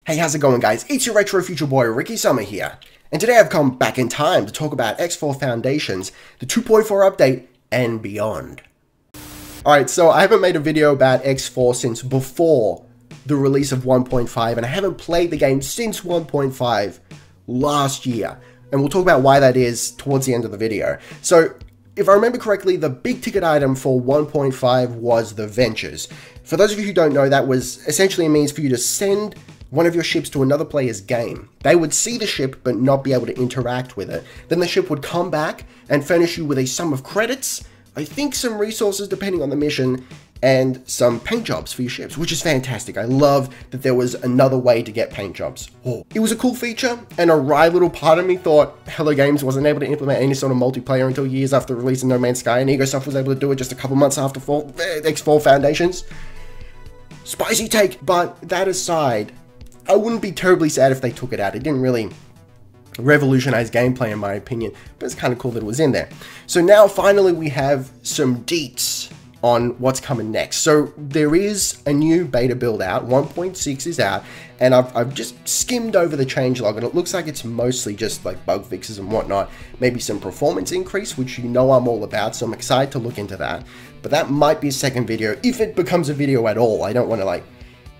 Hey, how's it going, guys? It's your Retro Future Boy, Ricky Summer here. And today I've come back in time to talk about X4 Foundations, the 2.4 update, and beyond. Alright, so I haven't made a video about X4 since before the release of 1.5, and I haven't played the game since 1.5 last year. And we'll talk about why that is towards the end of the video. So, if I remember correctly, the big ticket item for 1.5 was the Ventures. For those of you who don't know, that was essentially a means for you to send one of your ships to another player's game. They would see the ship but not be able to interact with it. Then the ship would come back and furnish you with a sum of credits, I think some resources depending on the mission, and some paint jobs for your ships, which is fantastic. I love that there was another way to get paint jobs. Oh. It was a cool feature, and a wry little part of me thought Hello Games wasn't able to implement any sort of multiplayer until years after the release of No Man's Sky, and Egosoft was able to do it just a couple months after X4 Foundations. Spicy take, but that aside, I wouldn't be terribly sad if they took it out. It didn't really revolutionize gameplay in my opinion, but it's kind of cool that it was in there. So now finally we have some deets on what's coming next. So there is a new beta build out, 1.6 is out, and I've just skimmed over the changelog, and it looks like it's mostly just like bug fixes and whatnot, maybe some performance increase, which you know I'm all about, so I'm excited to look into that. But that might be a second video, if it becomes a video at all. I don't want to like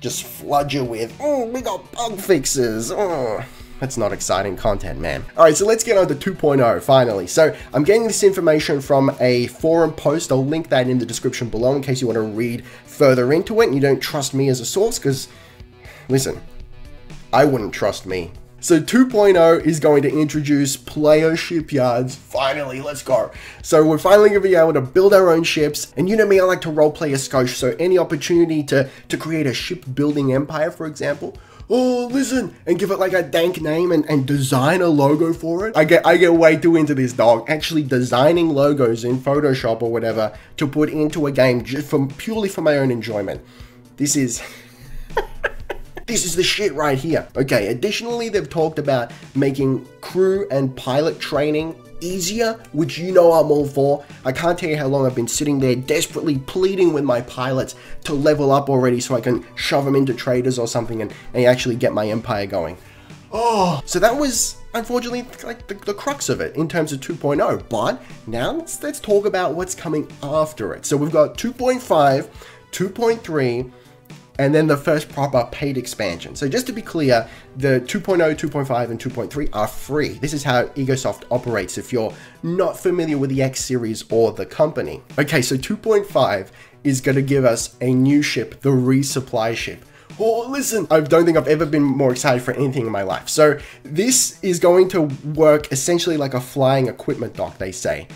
just flood you with, oh, we got bug fixes, oh. That's not exciting content, man. Alright, so let's get on to 2.0, finally. So, I'm getting this information from a forum post. I'll link that in the description below in case you want to read further into it and you don't trust me as a source, because, listen, I wouldn't trust me. So 2.0 is going to introduce player shipyards. Finally, let's go. So we're finally going to be able to build our own ships. And you know me, I like to roleplay a skosh. So any opportunity to create a shipbuilding empire, for example, oh, listen, and give it like a dank name and design a logo for it. I get way too into this, dog. Actually designing logos in Photoshop or whatever to put into a game just purely for my own enjoyment. This is... This is the shit right here. Okay, additionally, they've talked about making crew and pilot training easier, which you know I'm all for. I can't tell you how long I've been sitting there desperately pleading with my pilots to level up already so I can shove them into traders or something and actually get my empire going. Oh, so that was unfortunately like the crux of it in terms of 2.0, but now let's talk about what's coming after it. So we've got 2.5, 2.3, and then the first proper paid expansion. So just to be clear, the 2.0, 2.5, and 2.3 are free. This is how Egosoft operates if you're not familiar with the X series or the company. Okay, so 2.5 is going to give us a new ship, the resupply ship. Oh, listen, I don't think I've ever been more excited for anything in my life. So this is going to work essentially like a flying equipment dock, they say,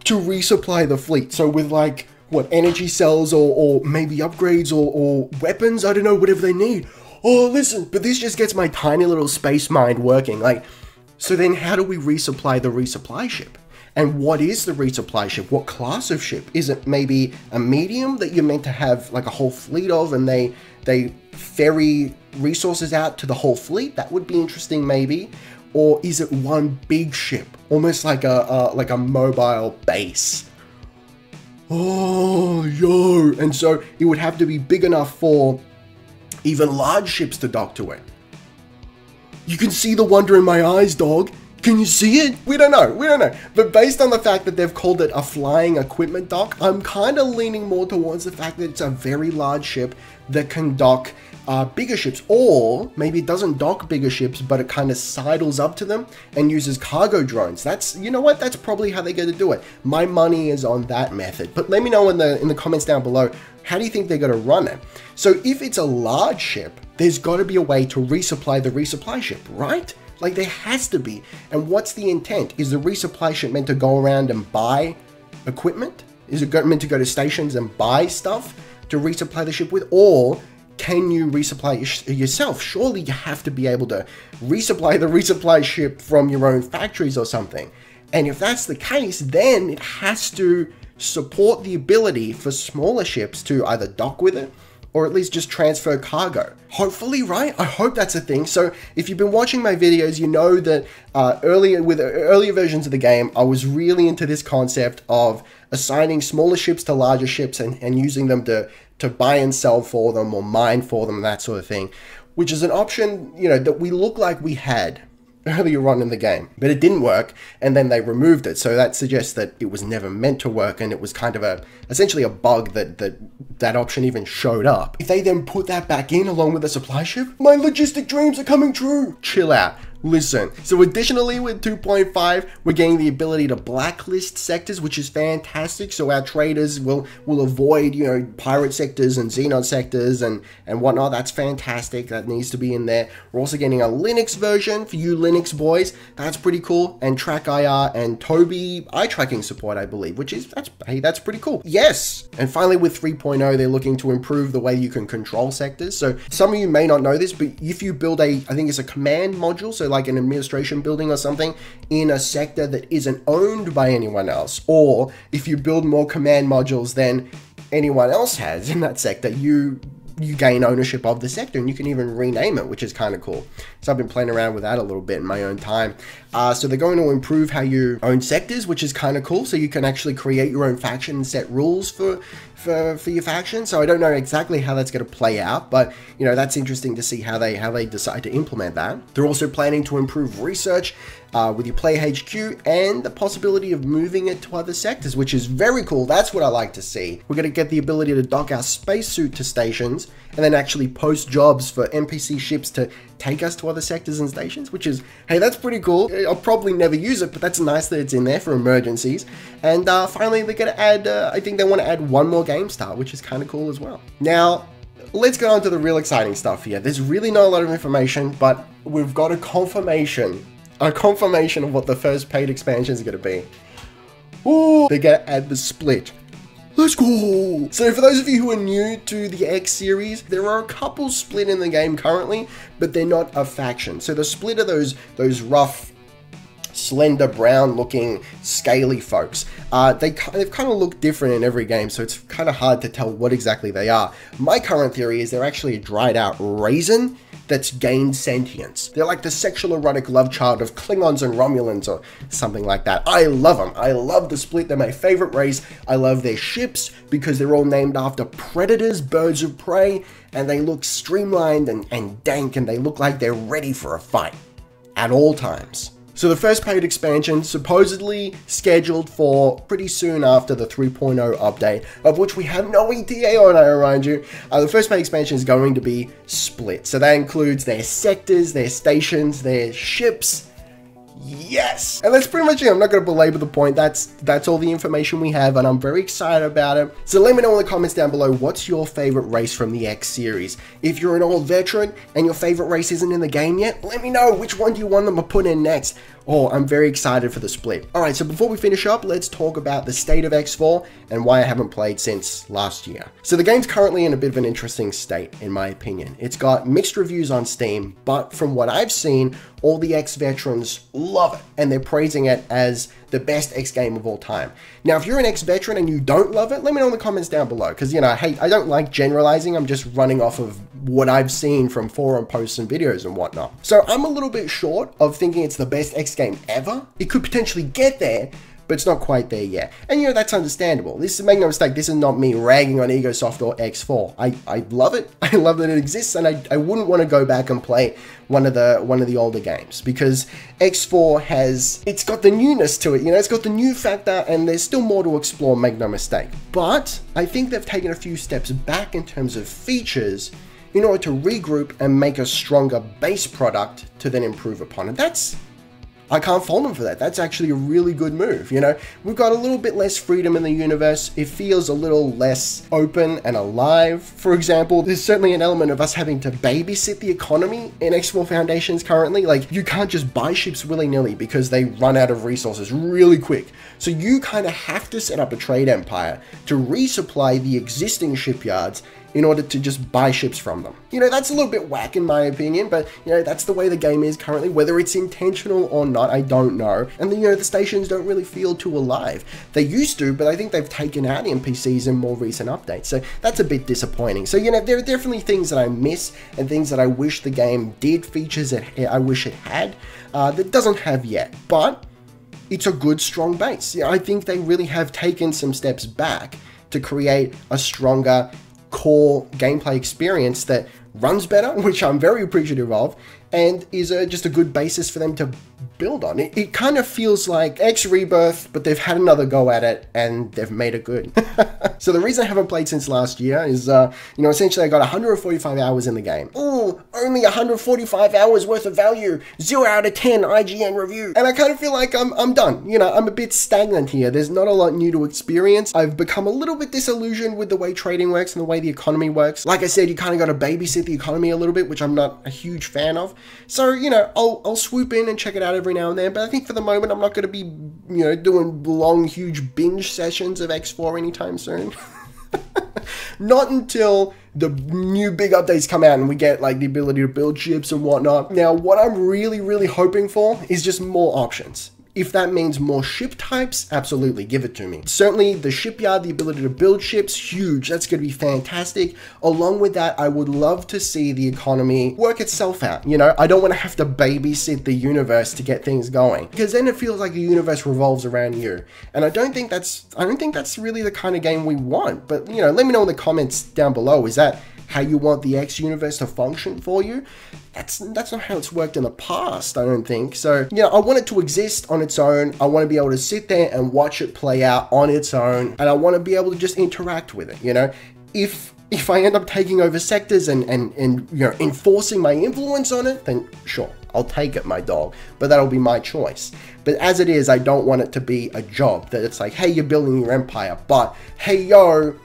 to resupply the fleet. So with like, what, energy cells or maybe upgrades or weapons, I don't know, whatever they need. Oh, listen, but this just gets my tiny little space mind working. Like, so then how do we resupply the resupply ship? And what is the resupply ship? What class of ship? Is it maybe a medium that you're meant to have like a whole fleet of and they ferry resources out to the whole fleet? That would be interesting maybe. Or is it one big ship? Almost like a mobile base. Oh, yo. And so it would have to be big enough for even large ships to dock to it. You can see the wonder in my eyes, dog. Can you see it? We don't know. But based on the fact that they've called it a flying equipment dock, I'm kind of leaning more towards the fact that it's a very large ship that can dock bigger ships, or maybe it doesn't dock bigger ships, but it kind of sidles up to them and uses cargo drones. That's, you know what, that's probably how they're going to do it. My money is on that method. But let me know in the comments down below, how do you think they're going to run it? So if it's a large ship, there's got to be a way to resupply the resupply ship, right? Like there has to be. And what's the intent? Is the resupply ship meant to go around and buy equipment? Is it meant to go to stations and buy stuff to resupply the ship with? Or can you resupply yourself? Surely you have to be able to resupply the resupply ship from your own factories or something. And if that's the case, then it has to support the ability for smaller ships to either dock with it or at least just transfer cargo. Hopefully, right? I hope that's a thing. So if you've been watching my videos, you know that earlier versions of the game, I was really into this concept of assigning smaller ships to larger ships and using them to buy and sell for them or mine for them, that sort of thing. which is an option, you know, that we look like we had earlier on in the game, but it didn't work, and then they removed it. So that suggests that it was never meant to work, and it was kind of essentially a bug that option even showed up. If they then put that back in along with the supply ship, my logistic dreams are coming true. Chill out. Listen, so additionally with 2.5, we're getting the ability to blacklist sectors, which is fantastic. So our traders will avoid, you know, pirate sectors and Xenon sectors and whatnot. That's fantastic. That needs to be in there. We're also getting a Linux version for you Linux boys. That's pretty cool. And TrackIR and Toby eye tracking support, I believe, which is, that's pretty cool. Yes. And finally with 3.0, they're looking to improve the way you can control sectors. So some of you may not know this, but if you build I think it's a command module, so like an administration building or something in a sector that isn't owned by anyone else, or if you build more command modules than anyone else has in that sector, you gain ownership of the sector, and you can even rename it, which is kind of cool. So I've been playing around with that a little bit in my own time. So they're going to improve how you own sectors, which is kind of cool. So you can actually create your own faction and set rules for your faction. So I don't know exactly how that's going to play out, but you know, that's interesting to see how they decide to implement that. They're also planning to improve research with your player HQ and the possibility of moving it to other sectors, which is very cool. That's what I like to see. We're going to get the ability to dock our spacesuit to stations and then actually post jobs for NPC ships to take us to other sectors and stations, which is, hey, that's pretty cool. I'll probably never use it, but that's nice that it's in there for emergencies. And finally, they're going to add, I think they want to add one more game style, which is kind of cool as well. Now, let's go on to the real exciting stuff here. There's really not a lot of information, but we've got a confirmation of what the first paid expansion is going to be. Ooh, they're going to add the split. Let's go! So for those of you who are new to the X series, there are a couple split in the game currently, but they're not a faction. So the split are those rough, slender, brown-looking, scaly folks. They've kind of look different in every game, so it's kind of hard to tell what exactly they are. My current theory is they're actually a dried-out raisin that's gained sentience. They're like the sexual erotic love child of Klingons and Romulans or something like that. I love them. I love the split. They're my favorite race. I love their ships because they're all named after predators, birds of prey, and they look streamlined and dank, and they look like they're ready for a fight at all times. So the first paid expansion supposedly scheduled for pretty soon after the 3.0 update, of which we have no ETA on, I remind you. The first paid expansion is going to be split. So that includes their sectors, their stations, their ships. Yes! And that's pretty much it. I'm not going to belabor the point. That's all the information we have, and I'm very excited about it. So let me know in the comments down below, what's your favorite race from the X series? If you're an old veteran and your favorite race isn't in the game yet, let me know which one do you want them to put in next. Oh, I'm very excited for the split. Alright, so before we finish up, let's talk about the state of X4 and why I haven't played since last year. So the game's currently in a bit of an interesting state, in my opinion. It's got mixed reviews on Steam, but from what I've seen, all the X veterans love it, and they're praising it as the best X game of all time. Now, if you're an X veteran and you don't love it, let me know in the comments down below, because, you know, I don't like generalizing. I'm just running off of what I've seen from forum posts and videos and whatnot. So I'm a little bit short of thinking it's the best X game ever. It could potentially get there, but it's not quite there yet. And you know, that's understandable. Make no mistake, this is not me ragging on Egosoft or X4. I love it. I love that it exists, and I wouldn't want to go back and play one of the older games, because X4 it's got the newness to it, you know, it's got the new factor, and there's still more to explore, make no mistake. But I think they've taken a few steps back in terms of features in order to regroup and make a stronger base product to then improve upon. And I can't fault them for that. That's actually a really good move, you know? We've got a little bit less freedom in the universe. It feels a little less open and alive. For example, there's certainly an element of us having to babysit the economy in X4 Foundations currently. Like, you can't just buy ships willy-nilly because they run out of resources really quick. So you kind of have to set up a trade empire to resupply the existing shipyards in order to just buy ships from them. You know, that's a little bit whack in my opinion, but you know, that's the way the game is currently. Whether it's intentional or not, I don't know. And then, you know, the stations don't really feel too alive. They used to, but I think they've taken out NPCs in more recent updates, so that's a bit disappointing. So, you know, there are definitely things that I miss and things that I wish the game did, features that I wish it had, that doesn't have yet, but it's a good, strong base. You know, I think they really have taken some steps back to create a stronger core gameplay experience that runs better, which I'm very appreciative of, and is just a good basis for them to build on. It kind of feels like X Rebirth, but they've had another go at it and they've made it good. So the reason I haven't played since last year is, you know, essentially I got 145 hours in the game. Ooh, only 145 hours worth of value, 0 out of 10 IGN review. And I kind of feel like I'm done. You know, I'm a bit stagnant here. There's not a lot new to experience. I've become a little bit disillusioned with the way trading works and the way the economy works. Like I said, you kind of got to babysit the economy a little bit, which I'm not a huge fan of. So, you know, I'll swoop in and check it out every now and then, but I think for the moment I'm not going to be, you know, doing long, huge binge sessions of X4 anytime soon. Not until the new big updates come out and we get like the ability to build ships and whatnot. Now, what I'm really hoping for is just more options. If that means more ship types, absolutely, give it to me. Certainly the shipyard, the ability to build ships, huge. That's going to be fantastic. Along with that, I would love to see the economy work itself out. You know, I don't want to have to babysit the universe to get things going, because then it feels like the universe revolves around you. And I don't think that's really the kind of game we want. But, you know, let me know in the comments down below. Is that how you want the X universe to function for you? That's not how it's worked in the past, I don't think. So, you know, I want it to exist on its own. I want to be able to sit there and watch it play out on its own, and I want to be able to just interact with it, you know? If I end up taking over sectors and you know, enforcing my influence on it, then sure, I'll take it, my dog, but that'll be my choice. But as it is, I don't want it to be a job that it's like, hey, you're building your empire, but hey, yo,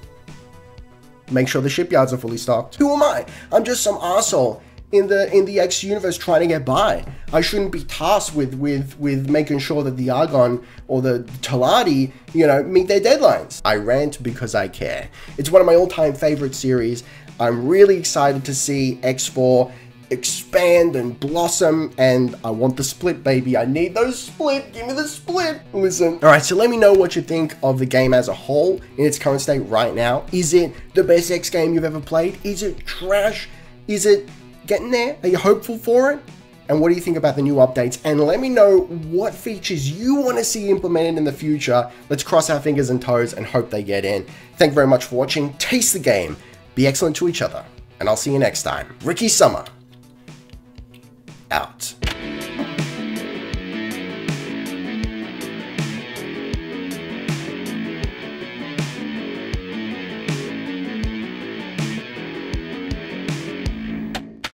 make sure the shipyards are fully stocked. Who am I? I'm just some arsehole in the X universe trying to get by. I shouldn't be tasked with making sure that the Argon or the Talati, you know, meet their deadlines. I rant because I care. It's one of my all-time favorite series. I'm really excited to see X4 expand and blossom, and I want the split, baby. I need those split. Give me the split. Listen. All right, so let me know what you think of the game as a whole in its current state right now. Is it the best X game you've ever played? Is it trash? Is it getting there? Are you hopeful for it? And what do you think about the new updates? And let me know what features you want to see implemented in the future. Let's cross our fingers and toes and hope they get in. Thank you very much for watching. Taste the game. Be excellent to each other. And I'll see you next time. Ricky Summer, out.